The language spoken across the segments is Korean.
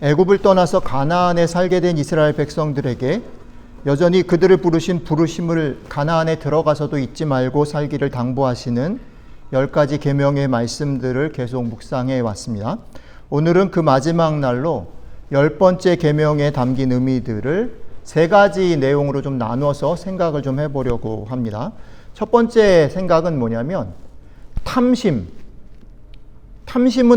애굽을 떠나서 가나안에 살게 된 이스라엘 백성들에게 여전히 그들을 부르신 부르심을 가나안에 들어가서도 잊지 말고 살기를 당부하시는 10가지 계명의 말씀들을 계속 묵상해 왔습니다. 오늘은 그 마지막 날로 10번째 계명에 담긴 의미들을 3가지 내용으로 좀 나누어서 생각을 좀 해보려고 합니다. 첫 번째 생각은 뭐냐면 탐심은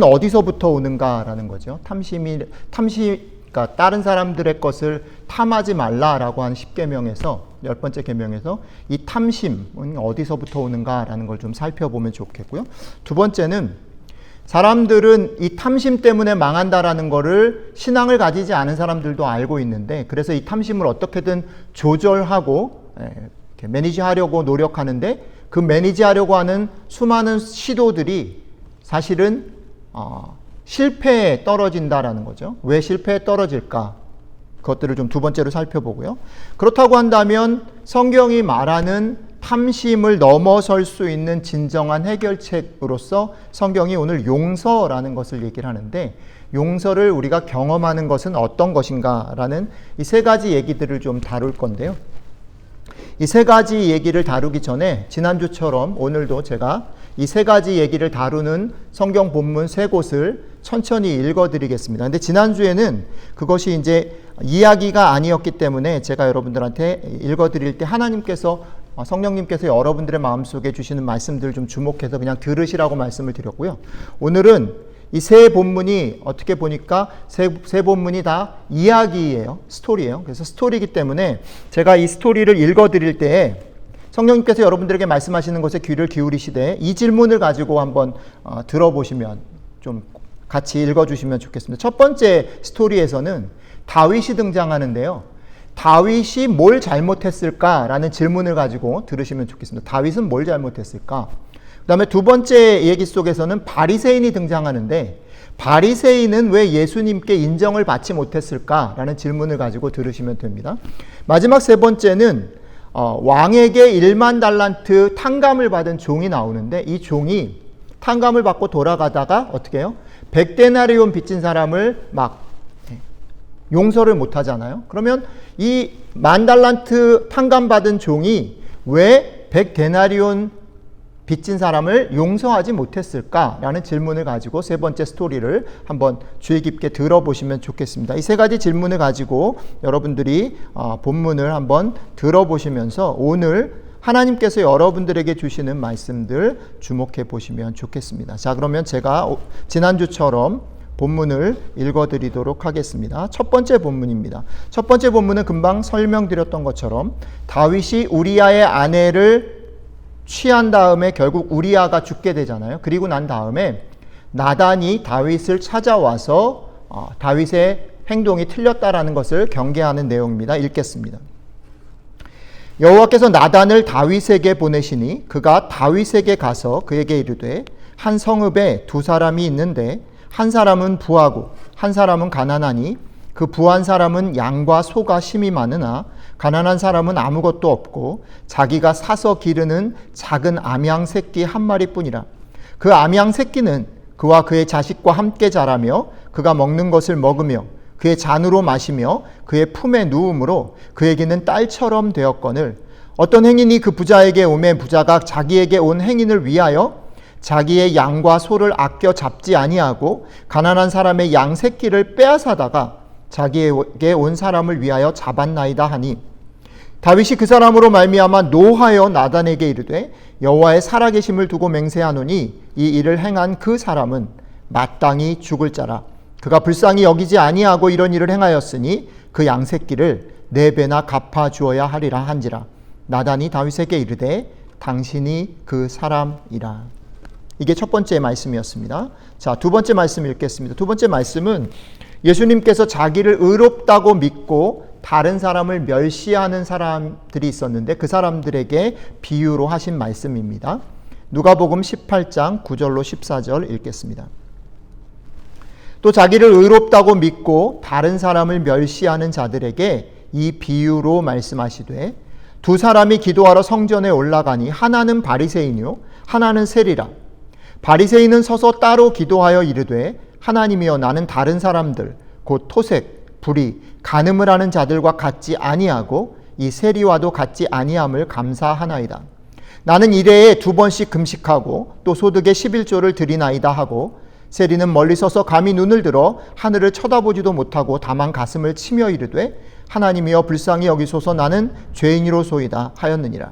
어디서부터 오는가라는 거죠. 그러니까 다른 사람들의 것을 탐하지 말라라고 한 10계명에서 10번째 계명에서 이 탐심은 어디서부터 오는가라는 걸 좀 살펴보면 좋겠고요. 두 번째는 사람들은 이 탐심 때문에 망한다라는 거를 신앙을 가지지 않은 사람들도 알고 있는데, 그래서 이 탐심을 어떻게든 조절하고 매니지하려고 노력하는데, 그 매니지하려고 하는 수많은 시도들이 사실은 실패에 떨어진다라는 거죠. 왜 실패에 떨어질까? 그것들을 좀 두 번째로 살펴보고요. 그렇다고 한다면 성경이 말하는 탐심을 넘어설 수 있는 진정한 해결책으로서 성경이 오늘 용서라는 것을 얘기를 하는데, 용서를 우리가 경험하는 것은 어떤 것인가라는 이 3가지 얘기들을 좀 다룰 건데요. 이 3가지 얘기를 다루기 전에 지난주처럼 오늘도 제가 이 3가지 얘기를 다루는 성경 본문 3곳을 천천히 읽어드리겠습니다. 근데 지난주에는 그것이 이제 이야기가 아니었기 때문에 제가 여러분들한테 읽어드릴 때 하나님께서, 성령님께서 여러분들의 마음속에 주시는 말씀들을 좀 주목해서 그냥 들으시라고 말씀을 드렸고요. 오늘은 이 3 본문이 어떻게 보니까 세 본문이 다 이야기예요. 스토리예요. 그래서 스토리이기 때문에 제가 이 스토리를 읽어드릴 때에 성령님께서 여러분들에게 말씀하시는 것에 귀를 기울이시되 이 질문을 가지고 한번 들어보시면, 좀 같이 읽어주시면 좋겠습니다. 첫 번째 스토리에서는 다윗이 등장하는데요. 다윗이 뭘 잘못했을까라는 질문을 가지고 들으시면 좋겠습니다. 다윗은 뭘 잘못했을까? 그 다음에 두 번째 얘기 속에서는 바리새인이 등장하는데, 바리새인은 왜 예수님께 인정을 받지 못했을까라는 질문을 가지고 들으시면 됩니다. 마지막 3번째는 왕에게 1만 달란트 탕감을 받은 종이 나오는데, 이 종이 탕감을 받고 돌아가다가 어떻게 해요? 100데나리온 빚진 사람을 막 용서를 못 하잖아요. 그러면 이 10,000달란트 탕감 받은 종이 왜 100데나리온 빚진 사람을 용서하지 못했을까라는 질문을 가지고 3번째 스토리를 한번 주의 깊게 들어보시면 좋겠습니다. 이 3가지 질문을 가지고 여러분들이 본문을 한번 들어보시면서 오늘 하나님께서 여러분들에게 주시는 말씀들 주목해 보시면 좋겠습니다. 자, 그러면 제가 지난주처럼 본문을 읽어드리도록 하겠습니다. 첫 번째 본문입니다. 첫 번째 본문은 금방 설명드렸던 것처럼 다윗이 우리아의 아내를 취한 다음에 결국 우리아가 죽게 되잖아요. 그리고 난 다음에 나단이 다윗을 찾아와서 다윗의 행동이 틀렸다라는 것을 경계하는 내용입니다. 읽겠습니다. 여호와께서 나단을 다윗에게 보내시니 그가 다윗에게 가서 그에게 이르되 한 성읍에 2 사람이 있는데 한 사람은 부하고 한 사람은 가난하니 그 부한 사람은 양과 소가 심히 많으나 가난한 사람은 아무것도 없고 자기가 사서 기르는 작은 암양 새끼 한 마리뿐이라. 그 암양 새끼는 그와 그의 자식과 함께 자라며 그가 먹는 것을 먹으며 그의 잔으로 마시며 그의 품에 누움으로 그에게는 딸처럼 되었거늘 어떤 행인이 그 부자에게 오매 부자가 자기에게 온 행인을 위하여 자기의 양과 소를 아껴 잡지 아니하고 가난한 사람의 양 새끼를 빼앗아다가 자기에게 온 사람을 위하여 잡았나이다 하니 다윗이 그 사람으로 말미암아 노하여 나단에게 이르되 여호와의 살아계심을 두고 맹세하노니 이 일을 행한 그 사람은 마땅히 죽을 자라. 그가 불쌍히 여기지 아니하고 이런 일을 행하였으니 그 양새끼를 4배나 갚아 주어야 하리라 한지라. 나단이 다윗에게 이르되 당신이 그 사람이라. 이게 첫 번째 말씀이었습니다. 자, 두 번째 말씀 읽겠습니다. 두 번째 말씀은 예수님께서 자기를 의롭다고 믿고 다른 사람을 멸시하는 사람들이 있었는데 그 사람들에게 비유로 하신 말씀입니다. 누가복음 18장 9절로 14절 읽겠습니다. 또 자기를 의롭다고 믿고 다른 사람을 멸시하는 자들에게 이 비유로 말씀하시되 2 사람이 기도하러 성전에 올라가니 하나는 바리새인이요 하나는 세리라. 바리새인은 서서 따로 기도하여 이르되 하나님이여 나는 다른 사람들 곧 토색, 불의, 간음을 하는 자들과 같지 아니하고 이 세리와도 같지 아니함을 감사하나이다. 나는 일해에 2번씩 금식하고 또 소득의 11조를 드리나이다 하고 세리는 멀리 서서 감히 눈을 들어 하늘을 쳐다보지도 못하고 다만 가슴을 치며 이르되 하나님이여 불쌍히 여기소서 나는 죄인이로소이다 하였느니라.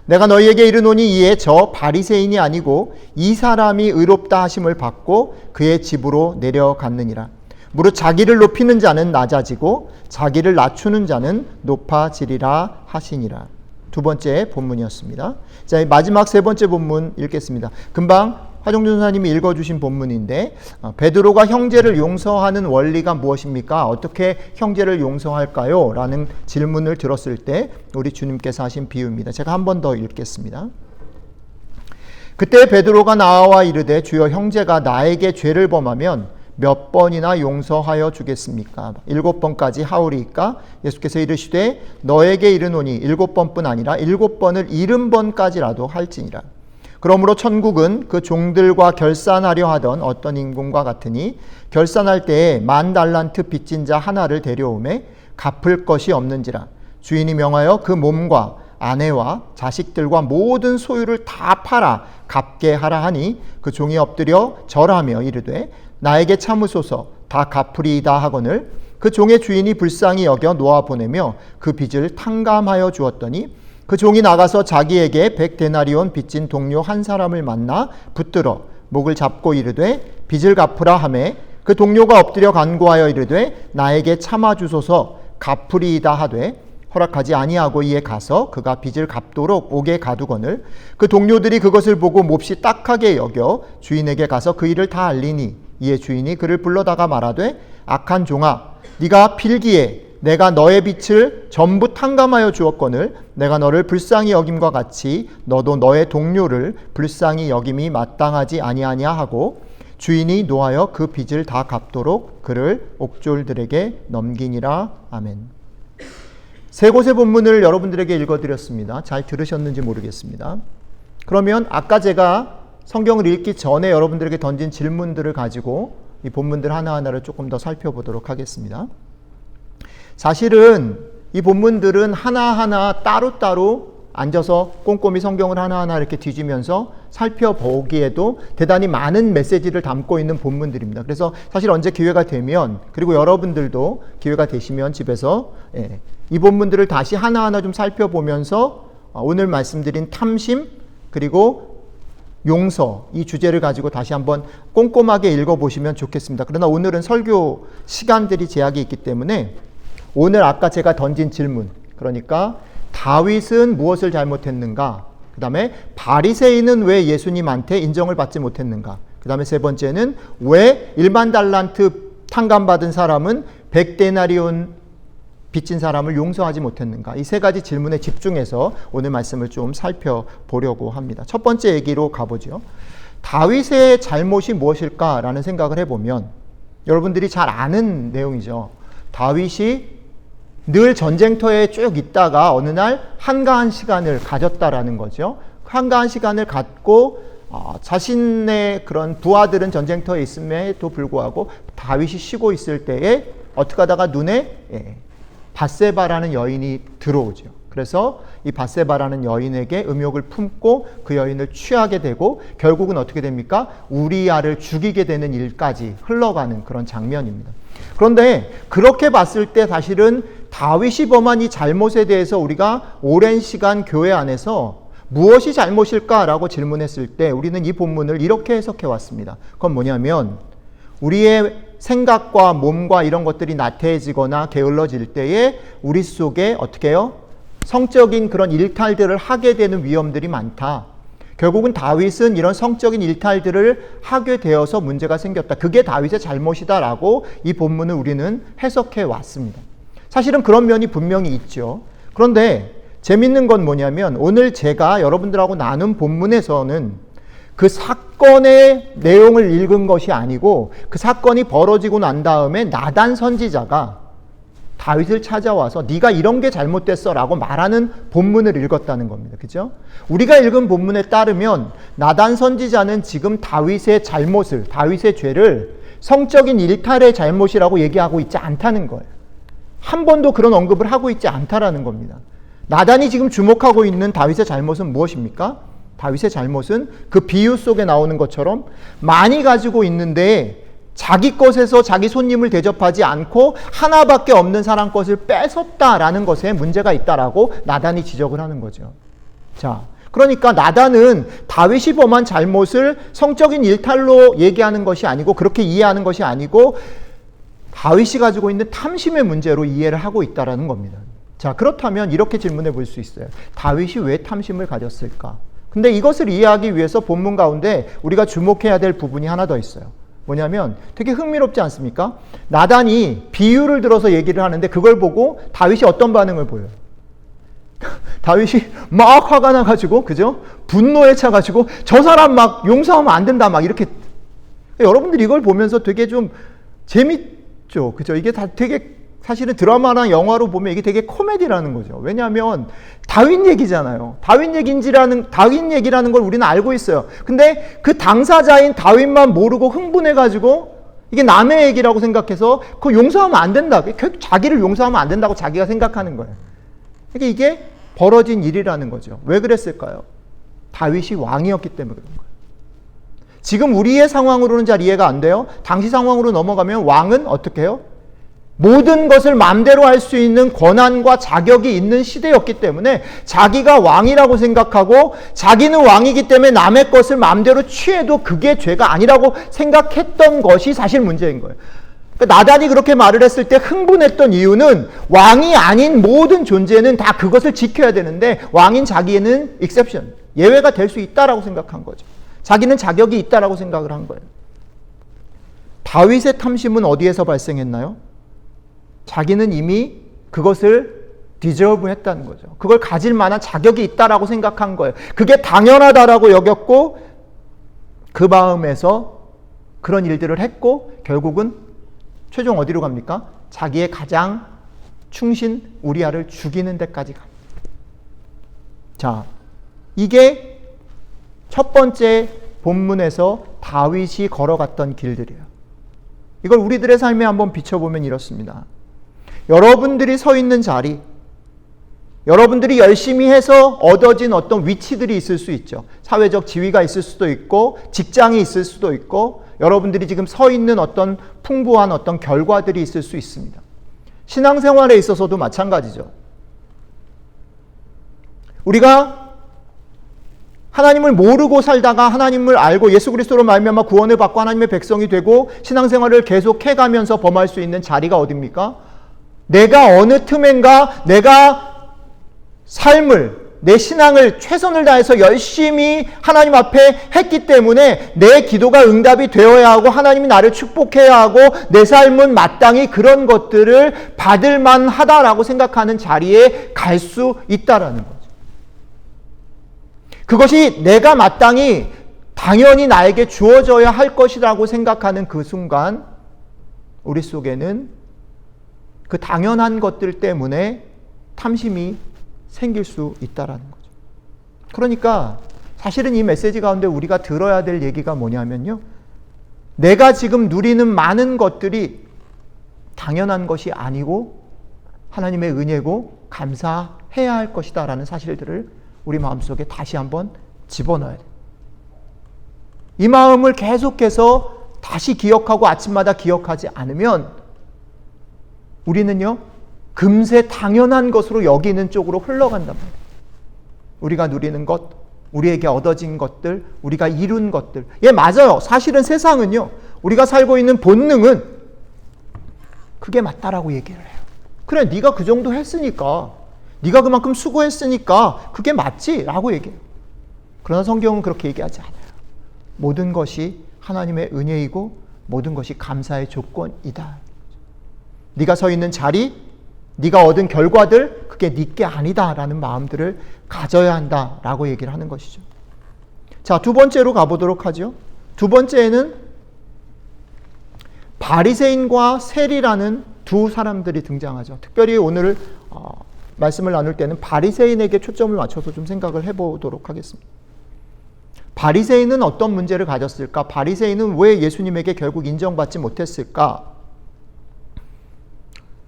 내가 너희에게 이르노니 이에 저 바리새인이 아니고 이 사람이 의롭다 하심을 받고 그의 집으로 내려갔느니라. 무릇 자기를 높이는 자는 낮아지고 자기를 낮추는 자는 높아지리라 하시니라. 두 번째 본문이었습니다. 자, 마지막 세 번째 본문 읽겠습니다. 금방 하정준 선생님이 읽어주신 본문인데 베드로가 형제를 용서하는 원리가 무엇입니까? 어떻게 형제를 용서할까요? 라는 질문을 들었을 때 우리 주님께서 하신 비유입니다. 제가 한 번 더 읽겠습니다. 그때 베드로가 나와 이르되 주여 형제가 나에게 죄를 범하면 몇 번이나 용서하여 주겠습니까? 7번까지 하오리이까? 예수께서 이르시되 너에게 이르노니 7번뿐 아니라 7번을 70번까지라도 할지니라. 그러므로 천국은 그 종들과 결산하려 하던 어떤 임금과 같으니 결산할 때에 10,000달란트 빚진 자 하나를 데려오매 갚을 것이 없는지라. 주인이 명하여 그 몸과 아내와 자식들과 모든 소유를 다 팔아 갚게 하라 하니 그 종이 엎드려 절하며 이르되 나에게 참으소서 다 갚으리이다 하거늘 그 종의 주인이 불쌍히 여겨 놓아 보내며 그 빚을 탕감하여 주었더니 그 종이 나가서 자기에게 100데나리온 빚진 동료 한 사람을 만나 붙들어 목을 잡고 이르되 빚을 갚으라 하매 그 동료가 엎드려 간구하여 이르되 나에게 참아주소서 갚으리이다 하되 허락하지 아니하고 이에 가서 그가 빚을 갚도록 옥에 가두거늘 그 동료들이 그것을 보고 몹시 딱하게 여겨 주인에게 가서 그 일을 다 알리니 이에 주인이 그를 불러다가 말하되 악한 종아 네가 필기에 내가 너의 빚을 전부 탕감하여 주었거늘 내가 너를 불쌍히 여김과 같이 너도 너의 동료를 불쌍히 여김이 마땅하지 아니하냐 하고 주인이 노하여 그 빚을 다 갚도록 그를 옥졸들에게 넘기니라. 아멘. 세 곳의 본문을 여러분들에게 읽어드렸습니다. 잘 들으셨는지 모르겠습니다. 그러면 아까 제가 성경을 읽기 전에 여러분들에게 던진 질문들을 가지고 이 본문들 하나하나를 조금 더 살펴보도록 하겠습니다. 사실은 이 본문들은 하나하나 따로따로 앉아서 꼼꼼히 성경을 하나하나 이렇게 뒤지면서 살펴보기에도 대단히 많은 메시지를 담고 있는 본문들입니다. 그래서 사실 언제 기회가 되면 그리고 여러분들도 기회가 되시면 집에서 이 본문들을 다시 하나하나 좀 살펴보면서 오늘 말씀드린 탐심 그리고 용서 이 주제를 가지고 다시 한번 꼼꼼하게 읽어보시면 좋겠습니다. 그러나 오늘은 설교 시간들이 제약이 있기 때문에 오늘 아까 제가 던진 질문 그러니까 다윗은 무엇을 잘못했는가? 그 다음에 바리새인은 왜 예수님한테 인정을 받지 못했는가? 그 다음에 세 번째는 왜 10,000달란트 탕감받은 사람은 100데나리온 빚진 사람을 용서하지 못했는가? 이 세 가지 질문에 집중해서 오늘 말씀을 좀 살펴보려고 합니다. 첫 번째 얘기로 가보죠. 다윗의 잘못이 무엇일까라는 생각을 해보면 여러분들이 잘 아는 내용이죠. 다윗이 늘 전쟁터에 쭉 있다가 어느 날 한가한 시간을 가졌다라는 거죠. 한가한 시간을 갖고 자신의 그런 부하들은 전쟁터에 있음에도 불구하고 다윗이 쉬고 있을 때에 어떻게 하다가 눈에 밧세바라는 여인이 들어오죠. 그래서 이 밧세바라는 여인에게 음욕을 품고 그 여인을 취하게 되고 결국은 어떻게 됩니까? 우리아를 죽이게 되는 일까지 흘러가는 그런 장면입니다. 그런데 그렇게 봤을 때 사실은 다윗이 범한 이 잘못에 대해서 우리가 오랜 시간 교회 안에서 무엇이 잘못일까라고 질문했을 때 우리는 이 본문을 이렇게 해석해 왔습니다. 그건 뭐냐면 우리의 생각과 몸과 이런 것들이 나태해지거나 게을러질 때에 우리 속에 어떻게 해요? 성적인 그런 일탈들을 하게 되는 위험들이 많다. 결국은 다윗은 이런 성적인 일탈들을 하게 되어서 문제가 생겼다. 그게 다윗의 잘못이다라고 이 본문을 우리는 해석해 왔습니다. 사실은 그런 면이 분명히 있죠. 그런데 재밌는 건 뭐냐면 오늘 제가 여러분들하고 나눈 본문에서는 그 사건의 내용을 읽은 것이 아니고 그 사건이 벌어지고 난 다음에 나단 선지자가 다윗을 찾아와서 네가 이런 게 잘못됐어 라고 말하는 본문을 읽었다는 겁니다. 그죠? 우리가 읽은 본문에 따르면 나단 선지자는 지금 다윗의 잘못을, 다윗의 죄를 성적인 일탈의 잘못이라고 얘기하고 있지 않다는 거예요. 한 번도 그런 언급을 하고 있지 않다라는 겁니다. 나단이 지금 주목하고 있는 다윗의 잘못은 무엇입니까? 다윗의 잘못은 그 비유 속에 나오는 것처럼 많이 가지고 있는데 자기 것에서 자기 손님을 대접하지 않고 하나밖에 없는 사람 것을 뺏었다라는 것에 문제가 있다라고 나단이 지적을 하는 거죠. 자, 그러니까 나단은 다윗이 범한 잘못을 성적인 일탈로 얘기하는 것이 아니고 그렇게 이해하는 것이 아니고 다윗이 가지고 있는 탐심의 문제로 이해를 하고 있다라는 겁니다. 자, 그렇다면 이렇게 질문해 볼 수 있어요. 다윗이 왜 탐심을 가졌을까? 근데 이것을 이해하기 위해서 본문 가운데 우리가 주목해야 될 부분이 하나 더 있어요. 뭐냐면 되게 흥미롭지 않습니까? 나단이 비유를 들어서 얘기를 하는데 그걸 보고 다윗이 어떤 반응을 보여요? 다윗이 막 화가 나가지고, 그죠? 분노에 차가지고 저 사람 막 용서하면 안 된다 막 이렇게. 여러분들이 이걸 보면서 되게 좀 재밌죠, 그죠? 이게 다 되게 사실은 드라마나 영화로 보면 이게 되게 코미디라는 거죠. 왜냐하면 다윗 얘기잖아요. 다윗 얘기라는 걸 우리는 알고 있어요. 근데 그 당사자인 다윗만 모르고 흥분해가지고 이게 남의 얘기라고 생각해서 그거 용서하면 안 된다. 자기를 용서하면 안 된다고 자기가 생각하는 거예요. 그러니까 이게 벌어진 일이라는 거죠. 왜 그랬을까요? 다윗이 왕이었기 때문에 그런 거예요. 지금 우리의 상황으로는 잘 이해가 안 돼요. 당시 상황으로 넘어가면 왕은 어떻게 해요? 모든 것을 마음대로 할 수 있는 권한과 자격이 있는 시대였기 때문에 자기가 왕이라고 생각하고 자기는 왕이기 때문에 남의 것을 마음대로 취해도 그게 죄가 아니라고 생각했던 것이 사실 문제인 거예요. 그러니까 나단이 그렇게 말을 했을 때 흥분했던 이유는 왕이 아닌 모든 존재는 다 그것을 지켜야 되는데 왕인 자기에는 exception, 예외가 될 수 있다라고 생각한 거죠. 자기는 자격이 있다라고 생각을 한 거예요. 다윗의 탐심은 어디에서 발생했나요? 자기는 이미 그것을 디저브 했다는 거죠. 그걸 가질 만한 자격이 있다라고 생각한 거예요. 그게 당연하다라고 여겼고 그 마음에서 그런 일들을 했고 결국은 최종 어디로 갑니까? 자기의 가장 충신 우리아를 죽이는 데까지 갑니다. 자, 이게 첫 번째 본문에서 다윗이 걸어갔던 길들이에요. 이걸 우리들의 삶에 한번 비춰보면 이렇습니다. 여러분들이 서 있는 자리, 여러분들이 열심히 해서 얻어진 어떤 위치들이 있을 수 있죠. 사회적 지위가 있을 수도 있고 직장이 있을 수도 있고 여러분들이 지금 서 있는 어떤 풍부한 어떤 결과들이 있을 수 있습니다. 신앙생활에 있어서도 마찬가지죠. 우리가 하나님을 모르고 살다가 하나님을 알고 예수 그리스도로 말미암아 구원을 받고 하나님의 백성이 되고 신앙생활을 계속해가면서 범할 수 있는 자리가 어디입니까? 내가 어느 틈엔가 내가 삶을, 내 신앙을 최선을 다해서 열심히 하나님 앞에 했기 때문에 내 기도가 응답이 되어야 하고 하나님이 나를 축복해야 하고 내 삶은 마땅히 그런 것들을 받을 만하다라고 생각하는 자리에 갈 수 있다라는 거죠. 그것이 내가 마땅히 당연히 나에게 주어져야 할 것이라고 생각하는 그 순간 우리 속에는 그 당연한 것들 때문에 탐심이 생길 수 있다라는 거죠. 그러니까 사실은 이 메시지 가운데 우리가 들어야 될 얘기가 뭐냐면요. 내가 지금 누리는 많은 것들이 당연한 것이 아니고 하나님의 은혜고 감사해야 할 것이다라는 사실들을 우리 마음속에 다시 한번 집어넣어야 돼요. 이 마음을 계속해서 다시 기억하고 아침마다 기억하지 않으면 우리는요, 금세 당연한 것으로 여기는 쪽으로 흘러간단 말이에요. 우리가 누리는 것, 우리에게 얻어진 것들, 우리가 이룬 것들. 예, 맞아요. 사실은 세상은요, 우리가 살고 있는 본능은 그게 맞다라고 얘기를 해요. 그래, 네가 그 정도 했으니까, 네가 그만큼 수고했으니까 그게 맞지? 라고 얘기해요. 그러나 성경은 그렇게 얘기하지 않아요. 모든 것이 하나님의 은혜이고 모든 것이 감사의 조건이다. 네가 서 있는 자리, 네가 얻은 결과들, 그게 네게 아니다라는 마음들을 가져야 한다라고 얘기를 하는 것이죠. 자, 두 번째로 가보도록 하죠. 두 번째는 바리새인과 세리라는 두 사람들이 등장하죠. 특별히 오늘 말씀을 나눌 때는 바리새인에게 초점을 맞춰서 좀 생각을 해보도록 하겠습니다. 바리새인은 어떤 문제를 가졌을까? 바리새인은 왜 예수님에게 결국 인정받지 못했을까?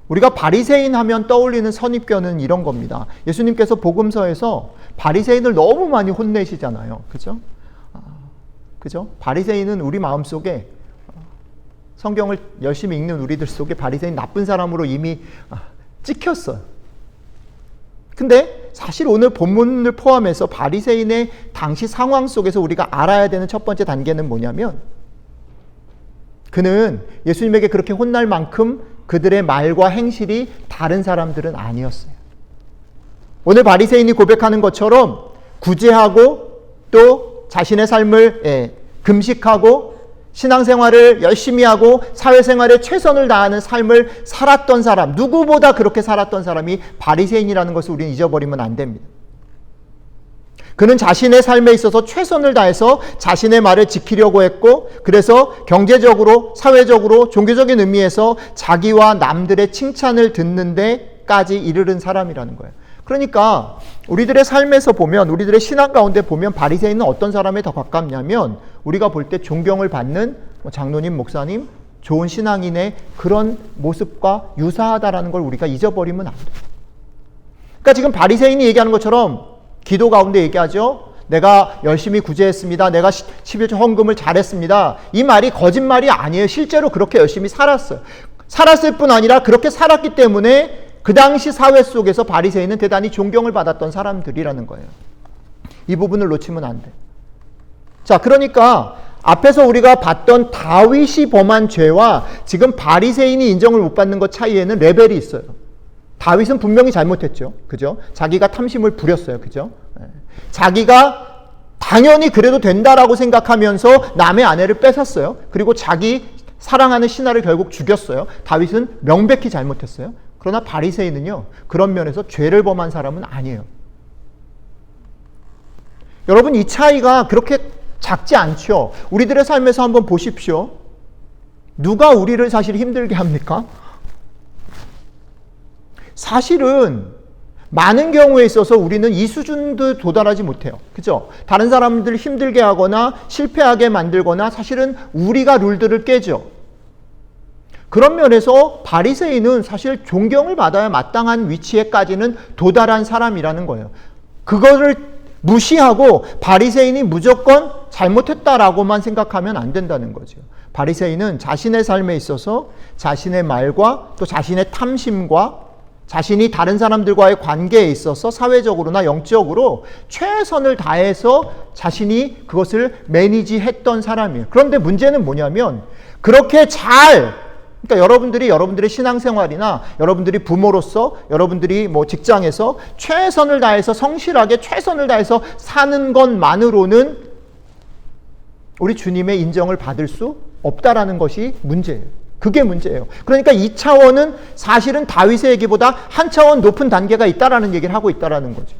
우리가 바리새인 하면 떠올리는 선입견은 이런 겁니다. 예수님께서 복음서에서 바리새인을 너무 많이 혼내시잖아요. 그죠? 그죠? 바리새인은 우리 마음속에, 성경을 열심히 읽는 우리들 속에 바리새인 나쁜 사람으로 이미 찍혔어요. 근데 사실 오늘 본문을 포함해서 바리새인의 당시 상황 속에서 우리가 알아야 되는 첫 번째 단계는 뭐냐면, 그는 예수님에게 그렇게 혼날 만큼 그들의 말과 행실이 다른 사람들은 아니었어요. 오늘 바리새인이 고백하는 것처럼 구제하고 또 자신의 삶을 금식하고 신앙생활을 열심히 하고 사회생활에 최선을 다하는 삶을 살았던 사람, 누구보다 그렇게 살았던 사람이 바리새인이라는 것을 우리는 잊어버리면 안 됩니다. 그는 자신의 삶에 있어서 최선을 다해서 자신의 말을 지키려고 했고, 그래서 경제적으로, 사회적으로, 종교적인 의미에서 자기와 남들의 칭찬을 듣는 데까지 이르른 사람이라는 거예요. 그러니까 우리들의 삶에서 보면, 우리들의 신앙 가운데 보면 바리새인은 어떤 사람에 더 가깝냐면, 우리가 볼 때 존경을 받는 장로님, 목사님, 좋은 신앙인의 그런 모습과 유사하다라는 걸 우리가 잊어버리면 안 돼요. 그러니까 지금 바리새인이 얘기하는 것처럼 기도 가운데 얘기하죠. 내가 열심히 구제했습니다. 내가 11조 헌금을 잘했습니다. 이 말이 거짓말이 아니에요. 실제로 그렇게 열심히 살았어요. 살았을 뿐 아니라 그렇게 살았기 때문에 그 당시 사회 속에서 바리새인은 대단히 존경을 받았던 사람들이라는 거예요. 이 부분을 놓치면 안 돼. 자, 그러니까 앞에서 우리가 봤던 다윗이 범한 죄와 지금 바리새인이 인정을 못 받는 것 차이에는 레벨이 있어요. 다윗은 분명히 잘못했죠. 그죠? 자기가 탐심을 부렸어요. 그죠? 자기가 당연히 그래도 된다라고 생각하면서 남의 아내를 뺏었어요. 그리고 자기 사랑하는 신하를 결국 죽였어요. 다윗은 명백히 잘못했어요. 그러나 바리새인은요, 그런 면에서 죄를 범한 사람은 아니에요. 여러분, 이 차이가 그렇게 작지 않죠? 우리들의 삶에서 한번 보십시오. 누가 우리를 사실 힘들게 합니까? 사실은 많은 경우에 있어서 우리는 이 수준도 도달하지 못해요. 그죠? 다른 사람들 힘들게 하거나 실패하게 만들거나 사실은 우리가 룰들을 깨죠. 그런 면에서 바리새인은 사실 존경을 받아야 마땅한 위치에까지는 도달한 사람이라는 거예요. 그거를 무시하고 바리새인이 무조건 잘못했다라고만 생각하면 안 된다는 거죠. 바리새인은 자신의 삶에 있어서 자신의 말과 또 자신의 탐심과 자신이 다른 사람들과의 관계에 있어서 사회적으로나 영적으로 최선을 다해서 자신이 그것을 매니지했던 사람이에요. 그런데 문제는 뭐냐면 그렇게 그러니까 여러분들의 신앙생활이나 여러분들이 부모로서 여러분들이 뭐 직장에서 최선을 다해서 성실하게 최선을 다해서 사는 것만으로는 우리 주님의 인정을 받을 수 없다라는 것이 문제예요. 그게 문제예요. 그러니까 이 차원은 사실은 다윗의 얘기보다 한 차원 높은 단계가 있다라는 얘기를 하고 있다라는 거죠.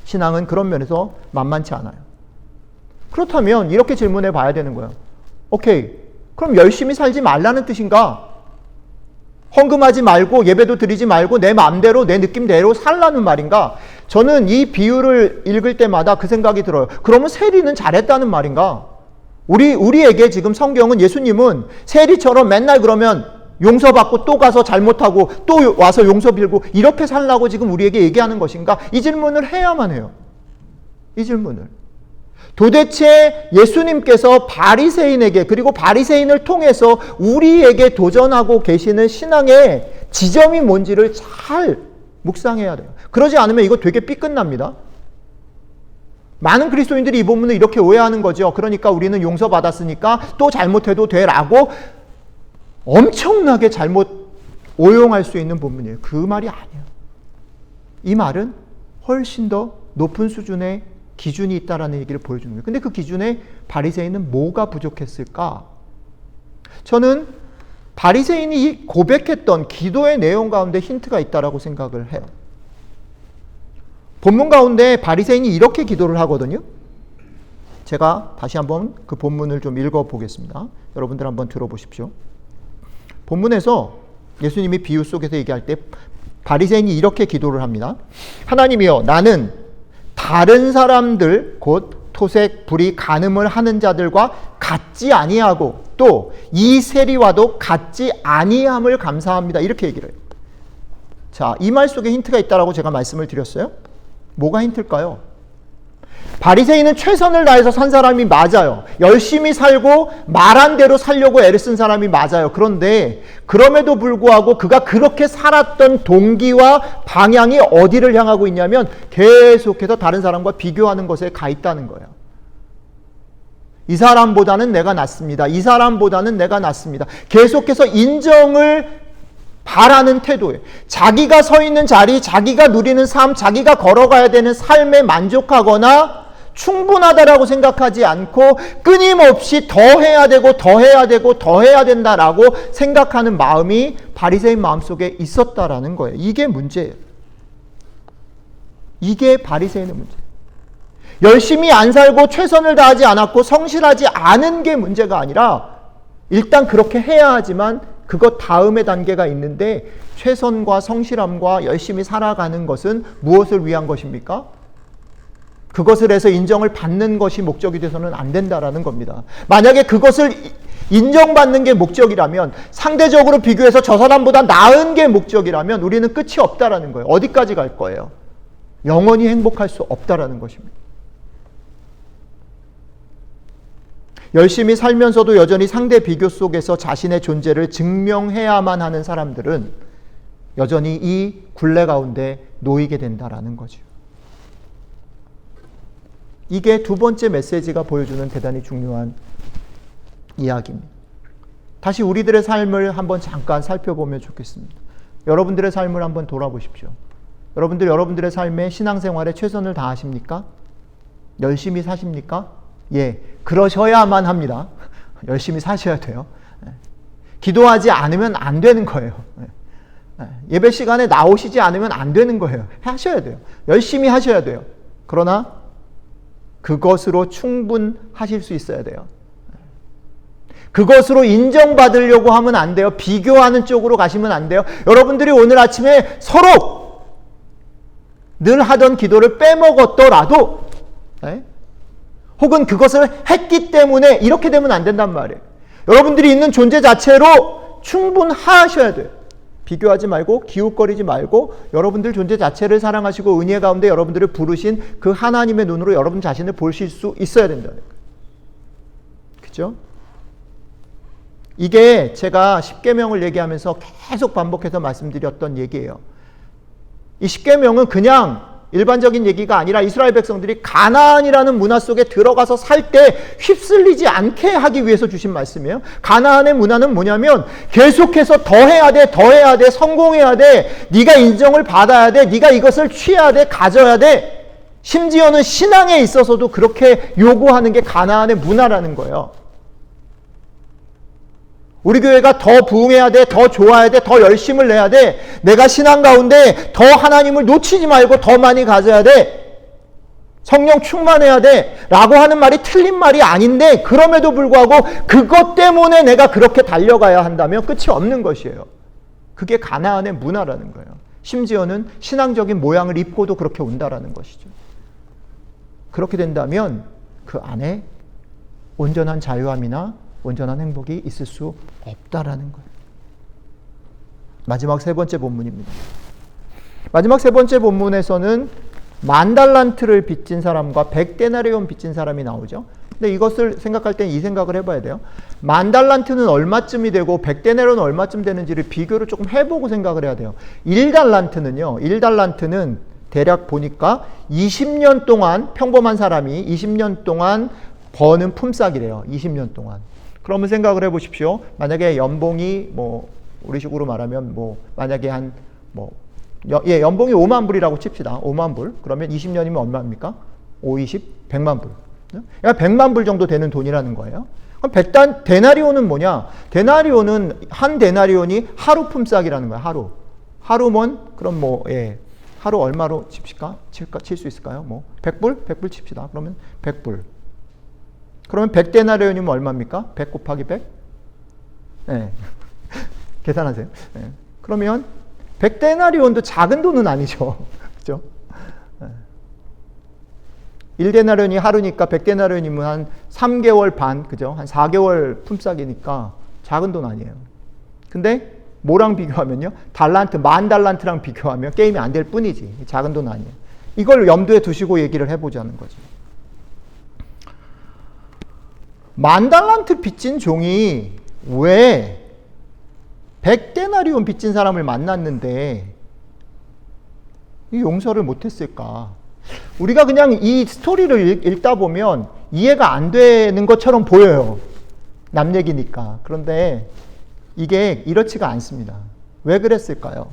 신앙은 그런 면에서 만만치 않아요. 그렇다면 이렇게 질문해 봐야 되는 거예요. 오케이, 그럼 열심히 살지 말라는 뜻인가? 헌금하지 말고 예배도 드리지 말고 내 마음대로 내 느낌대로 살라는 말인가? 저는 이 비유를 읽을 때마다 그 생각이 들어요. 그러면 세리는 잘했다는 말인가? 우리에게 지금 성경은 예수님은 세리처럼 맨날 그러면 용서받고 또 가서 잘못하고 또 와서 용서 빌고 이렇게 살라고 지금 우리에게 얘기하는 것인가? 이 질문을 해야만 해요. 이 질문을. 도대체 예수님께서 바리새인에게 그리고 바리새인을 통해서 우리에게 도전하고 계시는 신앙의 지점이 뭔지를 잘 묵상해야 돼요. 그러지 않으면 이거 되게 삐끗납니다. 많은 그리스도인들이 이 본문을 이렇게 오해하는 거죠. 그러니까 우리는 용서받았으니까 또 잘못해도 돼라고 엄청나게 잘못 오용할 수 있는 본문이에요. 그 말이 아니에요. 이 말은 훨씬 더 높은 수준의 기준이 있다라는 얘기를 보여주는 거예요. 근데 그 기준에 바리새인은 뭐가 부족했을까? 저는 바리새인이 고백했던 기도의 내용 가운데 힌트가 있다라고 생각을 해요. 본문 가운데 바리새인이 이렇게 기도를 하거든요. 제가 다시 한번 그 본문을 좀 읽어보겠습니다. 여러분들 한번 들어보십시오. 본문에서 예수님이 비유 속에서 얘기할 때 바리새인이 이렇게 기도를 합니다. 하나님이여, 나는 다른 사람들 곧 토색, 불이, 간음을 하는 자들과 같지 아니하고 또 이 세리와도 같지 아니함을 감사합니다. 이렇게 얘기를 해요. 자, 이 말 속에 힌트가 있다라고 제가 말씀을 드렸어요. 뭐가 힌트일까요? 바리새인은 최선을 다해서 산 사람이 맞아요. 열심히 살고 말한 대로 살려고 애를 쓴 사람이 맞아요. 그런데 그럼에도 불구하고 그가 그렇게 살았던 동기와 방향이 어디를 향하고 있냐면 계속해서 다른 사람과 비교하는 것에 가 있다는 거예요. 이 사람보다는 내가 낫습니다. 이 사람보다는 내가 낫습니다. 계속해서 인정을 바라는 태도에 자기가 서 있는 자리, 자기가 누리는 삶, 자기가 걸어가야 되는 삶에 만족하거나 충분하다라고 생각하지 않고 끊임없이 더 해야 되고 더 해야 되고 더 해야 된다라고 생각하는 마음이 바리새인 마음속에 있었다라는 거예요. 이게 문제예요. 이게 바리새인의 문제예요. 열심히 안 살고 최선을 다하지 않았고 성실하지 않은 게 문제가 아니라 일단 그렇게 해야 하지만 그것 다음의 단계가 있는데 최선과 성실함과 열심히 살아가는 것은 무엇을 위한 것입니까? 그것을 해서 인정을 받는 것이 목적이 돼서는 안 된다라는 겁니다. 만약에 그것을 인정받는 게 목적이라면, 상대적으로 비교해서 저 사람보다 나은 게 목적이라면 우리는 끝이 없다라는 거예요. 어디까지 갈 거예요? 영원히 행복할 수 없다라는 것입니다. 열심히 살면서도 여전히 상대 비교 속에서 자신의 존재를 증명해야만 하는 사람들은 여전히 이 굴레 가운데 놓이게 된다라는 거죠. 이게 두 번째 메시지가 보여주는 대단히 중요한 이야기입니다. 다시 우리들의 삶을 한번 잠깐 살펴보면 좋겠습니다. 여러분들의 삶을 한번 돌아보십시오. 여러분들의 삶에 신앙생활에 최선을 다하십니까? 열심히 사십니까? 예, 그러셔야만 합니다. 열심히 사셔야 돼요. 기도하지 않으면 안 되는 거예요. 예배 시간에 나오시지 않으면 안 되는 거예요. 하셔야 돼요. 열심히 하셔야 돼요. 그러나 그것으로 충분하실 수 있어야 돼요. 그것으로 인정받으려고 하면 안 돼요. 비교하는 쪽으로 가시면 안 돼요. 여러분들이 오늘 아침에 서로 늘 하던 기도를 빼먹었더라도 혹은 그것을 했기 때문에 이렇게 되면 안 된단 말이에요. 여러분들이 있는 존재 자체로 충분하셔야 돼요. 비교하지 말고 기웃거리지 말고 여러분들 존재 자체를 사랑하시고 은혜 가운데 여러분들을 부르신 그 하나님의 눈으로 여러분 자신을 보실 수 있어야 된다는 거예요. 그죠? 이게 제가 십계명을 얘기하면서 계속 반복해서 말씀드렸던 얘기예요. 이 십계명은 그냥 일반적인 얘기가 아니라 이스라엘 백성들이 가나안이라는 문화 속에 들어가서 살 때 휩쓸리지 않게 하기 위해서 주신 말씀이에요. 가나안의 문화는 뭐냐면 계속해서 더 해야 돼, 더 해야 돼, 성공해야 돼, 네가 인정을 받아야 돼, 네가 이것을 취해야 돼, 가져야 돼. 심지어는 신앙에 있어서도 그렇게 요구하는 게 가나안의 문화라는 거예요. 우리 교회가 더 부흥해야 돼, 더 좋아야 돼, 더 열심을 내야 돼. 내가 신앙 가운데 더 하나님을 놓치지 말고 더 많이 가져야 돼. 성령 충만해야 돼. 라고 하는 말이 틀린 말이 아닌데 그럼에도 불구하고 그것 때문에 내가 그렇게 달려가야 한다면 끝이 없는 것이에요. 그게 가나안의 문화라는 거예요. 심지어는 신앙적인 모양을 입고도 그렇게 온다라는 것이죠. 그렇게 된다면 그 안에 온전한 자유함이나 온전한 행복이 있을 수 없다라는 거예요. 마지막 세 번째 본문입니다. 마지막 세 번째 본문에서는 10,000달란트를 빚진 사람과 100데나리온 빚진 사람이 나오죠. 근데 이것을 생각할 때 이 생각을 해봐야 돼요. 10,000달란트는 얼마쯤이 되고 100데나리온은 얼마쯤 되는지를 비교를 조금 해보고 생각을 해야 돼요. 1달란트는 대략 보니까 20년 동안 평범한 사람이 20년 동안 버는 품삯이래요. 20년 동안. 그러면 생각을 해보십시오. 만약에 연봉이 우리식으로 말하면 만약에 연봉이 5만 불이라고 칩시다. 5만 불. 그러면 20년이면 얼마입니까? 5, 20, 100만 불. 그러니까 100만 불 정도 되는 돈이라는 거예요. 그럼 데나리온은 뭐냐? 한 데나리온이 하루 품삯이라는 거예요. 하루면 그럼 하루 얼마로 칠 수 있을까요? 100불? 100불 칩시다. 그러면 100불. 그러면 100데나리온이면 얼마입니까? 100 곱하기 100? 네. 계산하세요. 네. 그러면 100데나리온도 작은 돈은 아니죠. 그죠? 네. 1데나리온이 하루니까 100데나리온이면 한 3개월 반, 그죠? 한 4개월 품삯이니까 작은 돈 아니에요. 근데 뭐랑 비교하면요? 달란트, 10,000달란트랑 비교하면 게임이 안 될 뿐이지. 작은 돈 아니에요. 이걸 염두에 두시고 얘기를 해보자는 거죠. 10,000달란트 빚진 종이 왜 100데나리온 빚진 사람을 만났는데 용서를 못했을까? 우리가 그냥 이 스토리를 읽다 보면 이해가 안 되는 것처럼 보여요. 남 얘기니까. 그런데 이게 이렇지가 않습니다. 왜 그랬을까요?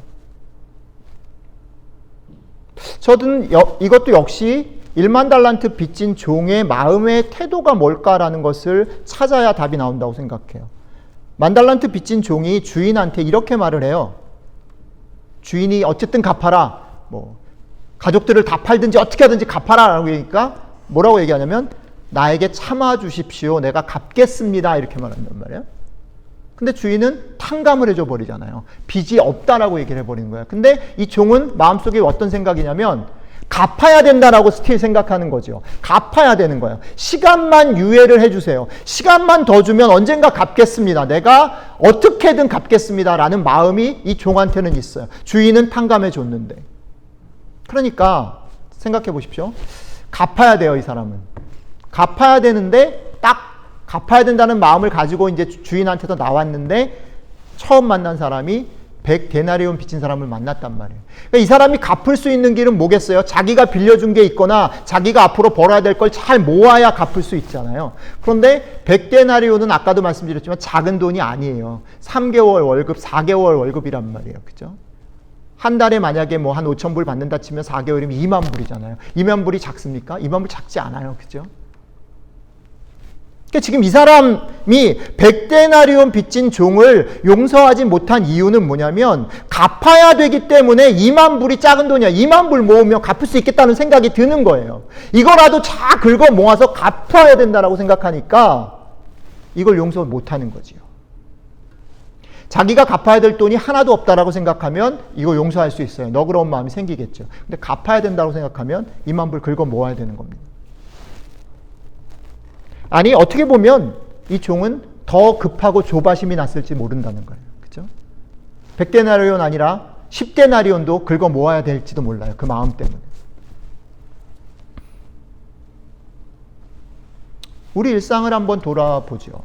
저는 이것도 역시 10,000달란트 빚진 종의 마음의 태도가 뭘까라는 것을 찾아야 답이 나온다고 생각해요. 10,000달란트 빚진 종이 주인한테 이렇게 말을 해요. 주인이 어쨌든 갚아라. 가족들을 다 팔든지 어떻게 하든지 갚아라 라고 얘기하니까 뭐라고 얘기하냐면 나에게 참아 주십시오. 내가 갚겠습니다. 이렇게 말한단 말이에요. 근데 주인은 탕감을 해줘 버리잖아요. 빚이 없다라고 얘기를 해버리는 거예요. 근데 이 종은 마음속에 어떤 생각이냐면 갚아야 된다라고 스틸 생각하는 거죠. 갚아야 되는 거예요. 시간만 유예를 해주세요. 시간만 더 주면 언젠가 갚겠습니다. 내가 어떻게든 갚겠습니다. 라는 마음이 이 종한테는 있어요. 주인은 탕감해 줬는데. 그러니까 생각해 보십시오. 갚아야 돼요, 이 사람은. 갚아야 되는데 딱 갚아야 된다는 마음을 가지고 이제 주인한테서 나왔는데 처음 만난 사람이 100데나리온 빚진 사람을 만났단 말이에요. 그러니까 이 사람이 갚을 수 있는 길은 뭐겠어요? 자기가 빌려준 게 있거나 자기가 앞으로 벌어야 될 걸 잘 모아야 갚을 수 있잖아요. 그런데 100데나리온은 아까도 말씀드렸지만 작은 돈이 아니에요. 3개월 월급, 4개월 월급이란 말이에요. 그죠? 한 달에 만약에 뭐 한 5,000불 받는다 치면 4개월이면 2만 불이잖아요. 2만 불이 작습니까? 2만 불 작지 않아요. 그죠? 그러니까 지금 이 사람이 100데나리온 빚진 종을 용서하지 못한 이유는 뭐냐면 갚아야 되기 때문에 2만 불이 작은 돈이야. 2만 불 모으면 갚을 수 있겠다는 생각이 드는 거예요. 이거라도 다 긁어 모아서 갚아야 된다라고 생각하니까 이걸 용서 못하는 거지요. 자기가 갚아야 될 돈이 하나도 없다라고 생각하면 이거 용서할 수 있어요. 너그러운 마음이 생기겠죠. 근데 갚아야 된다고 생각하면 2만 불 긁어 모아야 되는 겁니다. 아니 어떻게 보면 이 종은 더 급하고 조바심이 났을지 모른다는 거예요. 그렇죠? 100데나리온 아니라 10데나리온도 긁어 모아야 될지도 몰라요. 그 마음 때문에. 우리 일상을 한번 돌아보죠.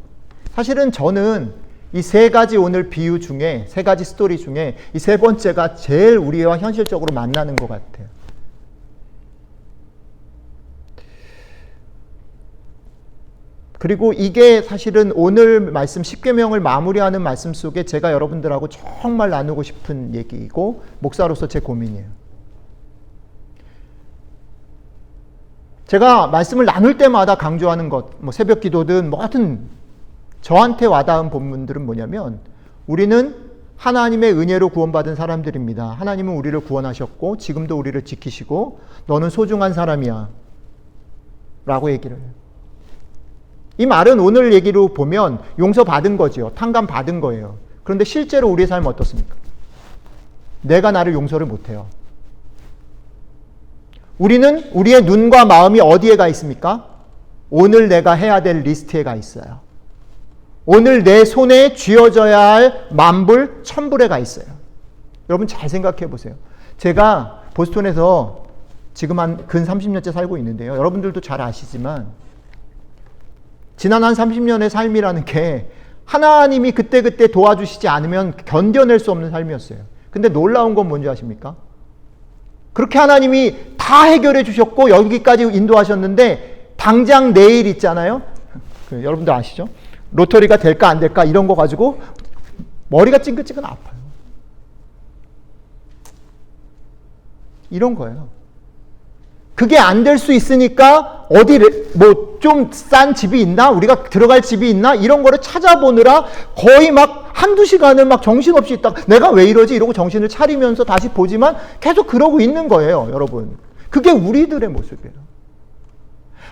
사실은 저는 이 세 가지 오늘 비유 중에, 세 가지 스토리 중에 이 세 번째가 제일 우리와 현실적으로 만나는 것 같아요. 그리고 이게 사실은 오늘 말씀 10계명을 마무리하는 말씀 속에 제가 여러분들하고 정말 나누고 싶은 얘기이고 목사로서 제 고민이에요. 제가 말씀을 나눌 때마다 강조하는 것, 뭐 새벽 기도든 뭐 하여튼 저한테 와닿은 본문들은 뭐냐면 우리는 하나님의 은혜로 구원받은 사람들입니다. 하나님은 우리를 구원하셨고 지금도 우리를 지키시고 너는 소중한 사람이야 라고 얘기를 해요. 이 말은 오늘 얘기로 보면 용서받은 거죠. 탕감 받은 거예요. 그런데 실제로 우리의 삶은 어떻습니까? 내가 나를 용서를 못해요. 우리는 우리의 눈과 마음이 어디에 가 있습니까? 오늘 내가 해야 될 리스트에 가 있어요. 오늘 내 손에 쥐어져야 할 10,000불, 1,000불에 가 있어요. 여러분 잘 생각해 보세요. 제가 보스턴에서 지금 한 근 30년째 살고 있는데요. 여러분들도 잘 아시지만 지난 한 30년의 삶이라는 게 하나님이 그때그때 도와주시지 않으면 견뎌낼 수 없는 삶이었어요. 근데 놀라운 건 뭔지 아십니까? 그렇게 하나님이 다 해결해 주셨고 여기까지 인도하셨는데 당장 내일 있잖아요. 여러분들 아시죠? 로터리가 될까 안 될까 이런 거 가지고 머리가 찡긋찡긋 아파요. 이런 거예요. 그게 안 될 수 있으니까 어디 뭐 좀 싼 집이 있나? 우리가 들어갈 집이 있나? 이런 거를 찾아보느라 거의 막 한두 시간을 막 정신없이 있다가 내가 왜 이러지? 이러고 정신을 차리면서 다시 보지만 계속 그러고 있는 거예요, 여러분. 그게 우리들의 모습이에요.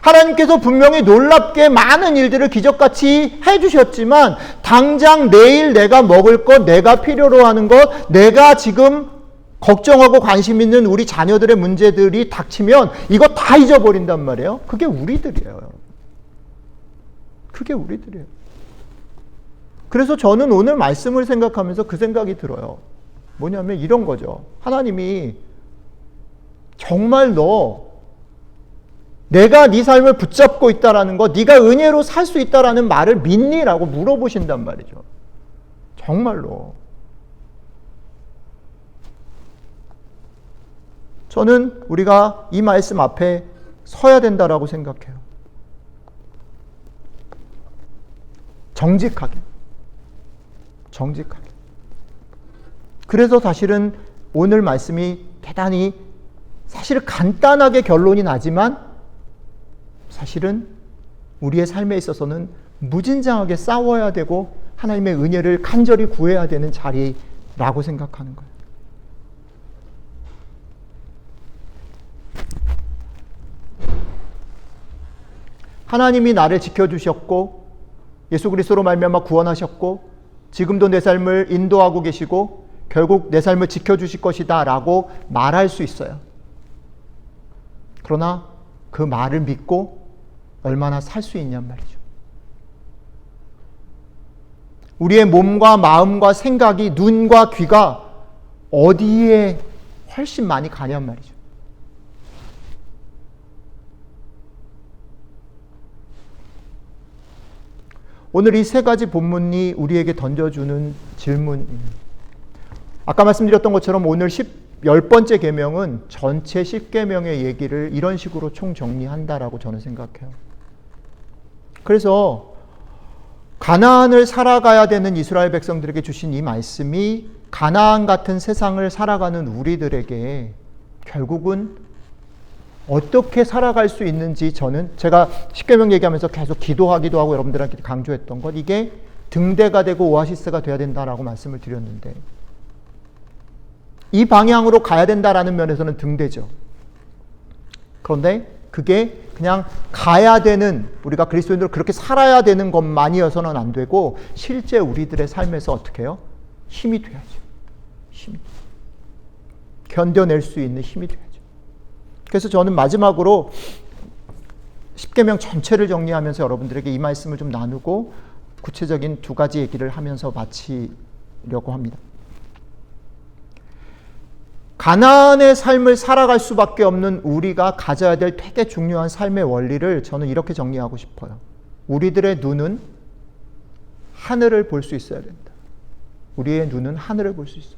하나님께서 분명히 놀랍게 많은 일들을 기적같이 해주셨지만 당장 내일 내가 먹을 것, 내가 필요로 하는 것, 내가 지금 걱정하고 관심 있는 우리 자녀들의 문제들이 닥치면 이거 다 잊어버린단 말이에요. 그게 우리들이에요. 그게 우리들이에요. 그래서 저는 오늘 말씀을 생각하면서 그 생각이 들어요. 뭐냐면 이런 거죠. 하나님이 정말 내가 네 삶을 붙잡고 있다라는 거, 네가 은혜로 살 수 있다라는 말을 믿니? 라고 물어보신단 말이죠. 정말로. 저는 우리가 이 말씀 앞에 서야 된다라고 생각해요. 정직하게. 그래서 사실은 오늘 말씀이 대단히 사실 간단하게 결론이 나지만 사실은 우리의 삶에 있어서는 무진장하게 싸워야 되고 하나님의 은혜를 간절히 구해야 되는 자리라고 생각하는 거예요. 하나님이 나를 지켜주셨고 예수 그리스도로 말미암아 구원하셨고 지금도 내 삶을 인도하고 계시고 결국 내 삶을 지켜주실 것이다 라고 말할 수 있어요. 그러나 그 말을 믿고 얼마나 살 수 있냔 말이죠. 우리의 몸과 마음과 생각이 눈과 귀가 어디에 훨씬 많이 가냔 말이죠. 오늘 이 세 가지 본문이 우리에게 던져주는 질문입니다. 아까 말씀드렸던 것처럼 오늘 10번째 계명은 전체 10계명의 얘기를 이런 식으로 총정리한다라고 저는 생각해요. 그래서 가나안을 살아가야 되는 이스라엘 백성들에게 주신 이 말씀이 가나안 같은 세상을 살아가는 우리들에게 결국은 어떻게 살아갈 수 있는지 저는 제가 10계명 얘기하면서 계속 기도하기도 하고 여러분들한테 강조했던 것, 이게 등대가 되고 오아시스가 돼야 된다라고 말씀을 드렸는데 이 방향으로 가야 된다라는 면에서는 등대죠. 그런데 그게 그냥 가야 되는, 우리가 그리스도인으로 그렇게 살아야 되는 것만이어서는 안 되고 실제 우리들의 삶에서 어떻게 해요? 힘이 돼야죠. 힘이. 견뎌낼 수 있는 힘이 돼야죠. 그래서 저는 마지막으로 10계명 전체를 정리하면서 여러분들에게 이 말씀을 좀 나누고 구체적인 두 가지 얘기를 하면서 마치려고 합니다. 가나안의 삶을 살아갈 수밖에 없는 우리가 가져야 될 되게 중요한 삶의 원리를 저는 이렇게 정리하고 싶어요. 우리들의 눈은 하늘을 볼 수 있어야 된다. 우리의 눈은 하늘을 볼 수 있어요.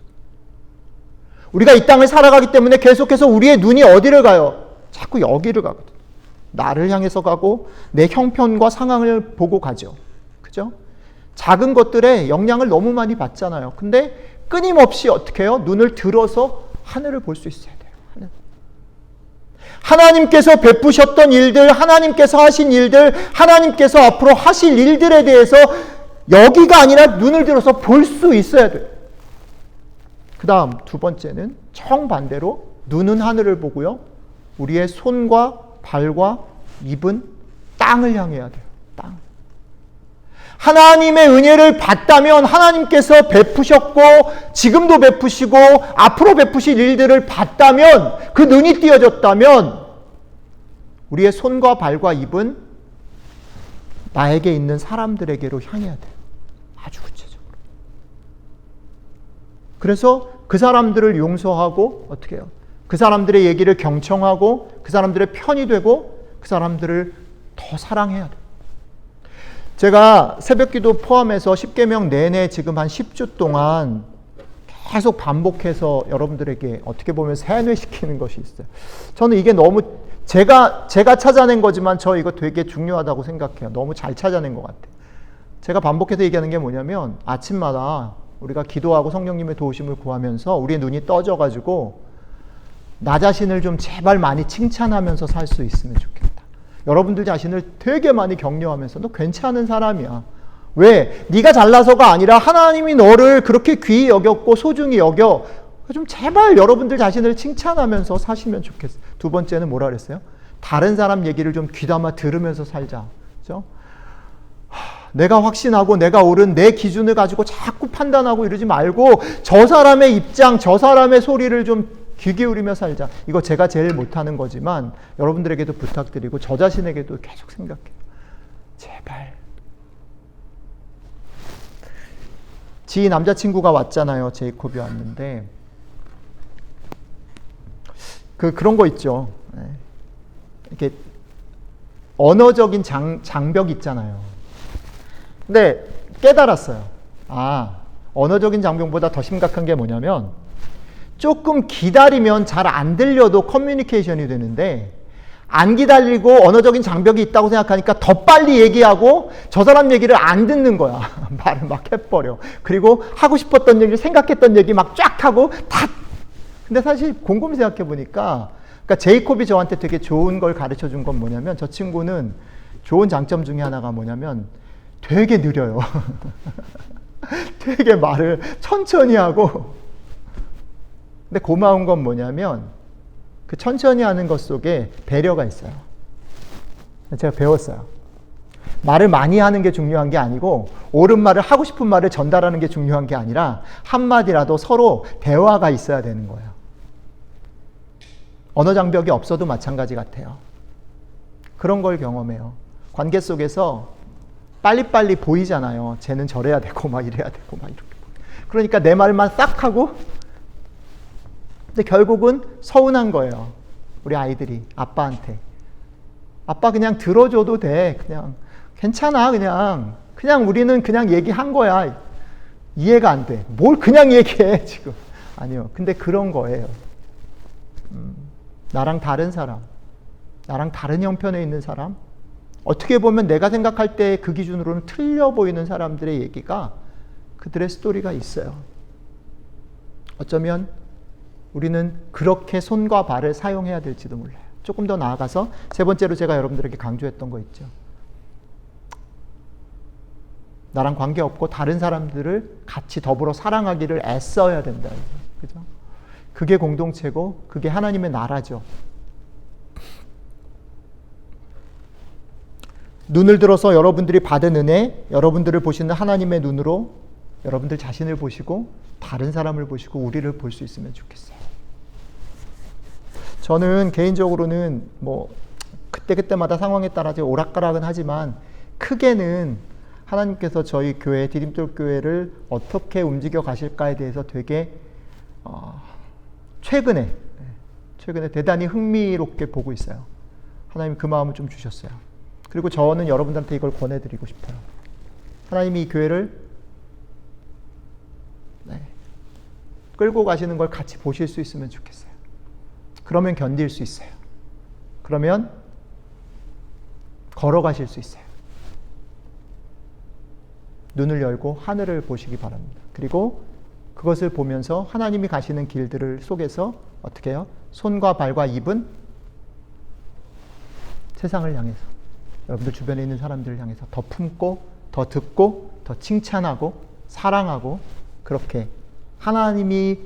우리가 이 땅을 살아가기 때문에 계속해서 우리의 눈이 어디를 가요? 자꾸 여기를 가거든. 나를 향해서 가고 내 형편과 상황을 보고 가죠. 그죠? 작은 것들에 영향을 너무 많이 받잖아요. 근데 끊임없이 어떻게 해요? 눈을 들어서 하늘을 볼 수 있어야 돼요. 하늘. 하나님께서 베푸셨던 일들, 하나님께서 하신 일들, 하나님께서 앞으로 하실 일들에 대해서 여기가 아니라 눈을 들어서 볼 수 있어야 돼요. 그 다음 두 번째는 정반대로 눈은 하늘을 보고요. 우리의 손과 발과 입은 땅을 향해야 돼요. 땅. 하나님의 은혜를 받다면 하나님께서 베푸셨고 지금도 베푸시고 앞으로 베푸실 일들을 봤다면, 그 눈이 띄어졌다면 우리의 손과 발과 입은 나에게 있는 사람들에게로 향해야 돼요. 아주 구체적으로. 그래서 그 사람들을 용서하고 어떻게 해요? 그 사람들의 얘기를 경청하고 그 사람들의 편이 되고 그 사람들을 더 사랑해야 돼요. 제가 새벽기도 포함해서 10계명 내내 지금 한 10주 동안 계속 반복해서 여러분들에게 어떻게 보면 세뇌시키는 것이 있어요. 저는 이게 너무 제가 찾아낸 거지만 저 이거 되게 중요하다고 생각해요. 너무 잘 찾아낸 것 같아요. 제가 반복해서 얘기하는 게 뭐냐면 아침마다 우리가 기도하고 성령님의 도우심을 구하면서 우리의 눈이 떠져가지고 나 자신을 좀 제발 많이 칭찬하면서 살 수 있으면 좋겠다. 여러분들 자신을 되게 많이 격려하면서 너 괜찮은 사람이야. 왜? 네가 잘나서가 아니라 하나님이 너를 그렇게 귀히 여겼고 소중히 여겨. 좀 제발 여러분들 자신을 칭찬하면서 사시면 좋겠어요. 두 번째는 뭐라 그랬어요? 다른 사람 얘기를 좀 귀담아 들으면서 살자. 그죠? 내가 확신하고 내가 옳은 내 기준을 가지고 자꾸 판단하고 이러지 말고 저 사람의 입장, 저 사람의 소리를 좀 귀 기울이며 살자. 이거 제가 제일 못하는 거지만 여러분들에게도 부탁드리고 저 자신에게도 계속 생각해요. 제발. 지 남자친구가 왔잖아요. 제이콥이 왔는데 그런 거 있죠. 이렇게 언어적인 장벽 있잖아요. 근데 깨달았어요. 언어적인 장벽보다 더 심각한 게 뭐냐면 조금 기다리면 잘 안 들려도 커뮤니케이션이 되는데 안 기다리고 언어적인 장벽이 있다고 생각하니까 더 빨리 얘기하고 저 사람 얘기를 안 듣는 거야. 말을 막 해버려. 그리고 하고 싶었던 얘기, 생각했던 얘기 막 쫙 하고 다. 근데 사실 곰곰이 생각해 보니까 그러니까 제이콥이 저한테 되게 좋은 걸 가르쳐 준 건 뭐냐면 저 친구는 좋은 장점 중에 하나가 뭐냐면 되게 느려요. 되게 말을 천천히 하고. 근데 고마운 건 뭐냐면 그 천천히 하는 것 속에 배려가 있어요. 제가 배웠어요. 말을 많이 하는 게 중요한 게 아니고 옳은 말을 하고 싶은 말을 전달하는 게 중요한 게 아니라 한마디라도 서로 대화가 있어야 되는 거예요. 언어 장벽이 없어도 마찬가지 같아요. 그런 걸 경험해요. 관계 속에서 빨리빨리 보이잖아요. 쟤는 저래야 되고 막 이래야 되고 막 이렇게. 그러니까 내 말만 싹 하고 근데 결국은 서운한 거예요. 우리 아이들이 아빠한테. 아빠 그냥 들어줘도 돼. 그냥 괜찮아. 그냥 우리는 그냥 얘기한 거야. 이해가 안 돼. 뭘 그냥 얘기해 지금. 아니요. 근데 그런 거예요. 나랑 다른 사람, 나랑 다른 형편에 있는 사람, 어떻게 보면 내가 생각할 때 그 기준으로는 틀려 보이는 사람들의 얘기가 그들의 스토리가 있어요. 어쩌면 우리는 그렇게 손과 발을 사용해야 될지도 몰라요. 조금 더 나아가서 세 번째로 제가 여러분들에게 강조했던 거 있죠. 나랑 관계없고 다른 사람들을 같이 더불어 사랑하기를 애써야 된다. 그죠? 그게 공동체고 그게 하나님의 나라죠. 눈을 들어서 여러분들이 받은 은혜, 여러분들을 보시는 하나님의 눈으로 여러분들 자신을 보시고 다른 사람을 보시고 우리를 볼 수 있으면 좋겠어요. 저는 개인적으로는 뭐 그때그때마다 상황에 따라 오락가락은 하지만 크게는 하나님께서 저희 교회 디딤돌 교회를 어떻게 움직여 가실까에 대해서 되게 최근에 대단히 흥미롭게 보고 있어요. 하나님 그 마음을 좀 주셨어요. 그리고 저는 여러분들한테 이걸 권해드리고 싶어요. 하나님이 이 교회를 끌고 가시는 걸 같이 보실 수 있으면 좋겠어요. 그러면 견딜 수 있어요. 그러면 걸어가실 수 있어요. 눈을 열고 하늘을 보시기 바랍니다. 그리고 그것을 보면서 하나님이 가시는 길들을 속에서 어떻게 해요? 손과 발과 입은 세상을 향해서, 여러분들 주변에 있는 사람들을 향해서 더 품고, 더 듣고, 더 칭찬하고, 사랑하고, 그렇게 하나님이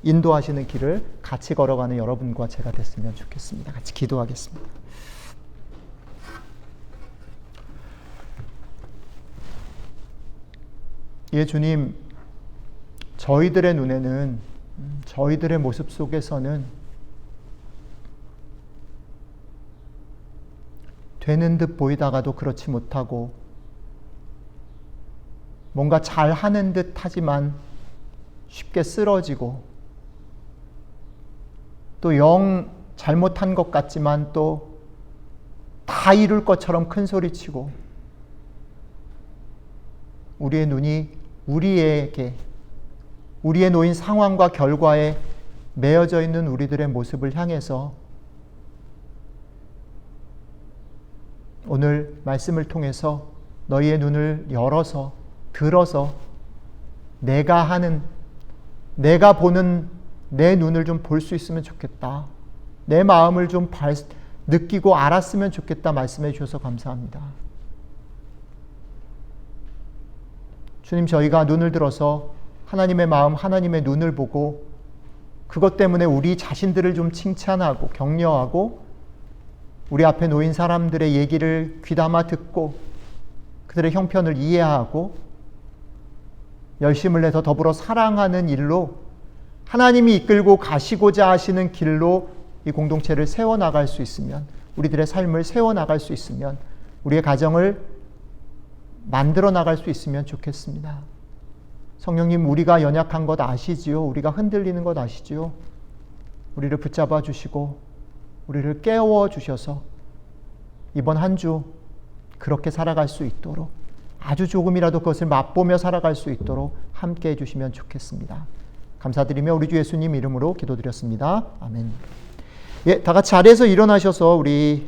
인도하시는 길을 같이 걸어가는 여러분과 제가 됐으면 좋겠습니다. 같이 기도하겠습니다. 예, 주님, 저희들의 눈에는, 저희들의 모습 속에서는 되는 듯 보이다가도 그렇지 못하고 뭔가 잘하는 듯 하지만 쉽게 쓰러지고 또 영 잘못한 것 같지만 또 다 이룰 것처럼 큰 소리치고 우리의 눈이 우리에게 우리의 놓인 상황과 결과에 매여져 있는 우리들의 모습을 향해서 오늘 말씀을 통해서 너희의 눈을 열어서 들어서 내가 하는, 내가 보는 내 눈을 좀 볼 수 있으면 좋겠다. 내 마음을 좀 느끼고 알았으면 좋겠다 말씀해 주셔서 감사합니다. 주님, 저희가 눈을 들어서 하나님의 마음, 하나님의 눈을 보고 그것 때문에 우리 자신들을 좀 칭찬하고 격려하고 우리 앞에 놓인 사람들의 얘기를 귀담아 듣고 그들의 형편을 이해하고 열심을 내서 더불어 사랑하는 일로 하나님이 이끌고 가시고자 하시는 길로 이 공동체를 세워나갈 수 있으면, 우리들의 삶을 세워나갈 수 있으면, 우리의 가정을 만들어 나갈 수 있으면 좋겠습니다. 성령님, 우리가 연약한 것 아시지요? 우리가 흔들리는 것 아시지요? 우리를 붙잡아 주시고 우리를 깨워 주셔서 이번 한 주 그렇게 살아갈 수 있도록, 아주 조금이라도 그것을 맛보며 살아갈 수 있도록 함께 해주시면 좋겠습니다. 감사드리며 우리 주 예수님 이름으로 기도드렸습니다. 아멘. 예, 다 같이 자리에서 일어나셔서 우리